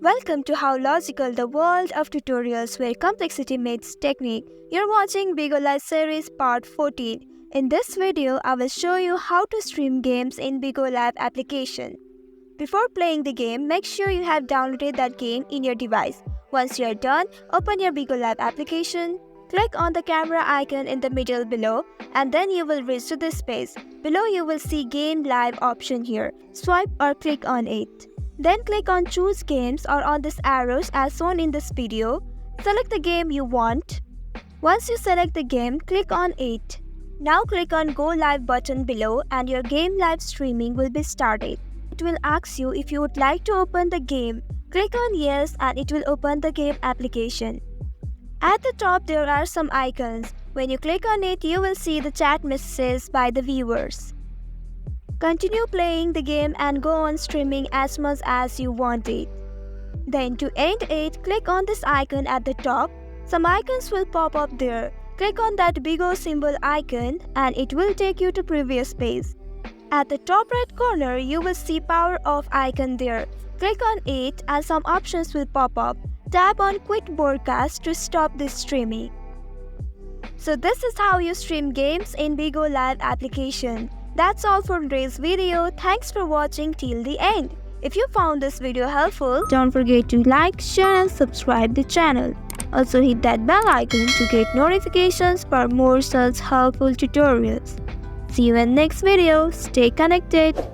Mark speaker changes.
Speaker 1: Welcome to How Logical, the world of tutorials where complexity meets technique. You're watching BIGO Live Series Part 14. In this video, I will show you how to stream games in BIGO Live application. Before playing the game, make sure you have downloaded that game in your device. Once you are done, open your BIGO Live application. Click on the camera icon in the middle below and then you will reach to this page. Below you will see Game Live option here. Swipe or click on it. Then click on Choose Games or on this arrows as shown in this video. Select the game you want. Once you select the game, click on it. Now click on Go Live button below and your game live streaming will be started. It will ask you if you would like to open the game. Click on Yes and it will open the game application. At the top there are some icons. When you click on it, you will see the chat messages by the viewers. Continue playing the game and go on streaming as much as you want it. Then to end it, click on this icon at the top. Some icons will pop up there. Click on that BIGO symbol icon and it will take you to previous page. At the top right corner, you will see power off icon there. Click on it and some options will pop up. Tap on Quit Broadcast to stop this streaming. So this is how you stream games in BIGO Live application. That's all for today's video. Thanks for watching till the end. If you found this video helpful, don't forget to like, share and subscribe the channel. Also hit that bell icon to get notifications for more such helpful tutorials. See you in next video. Stay connected.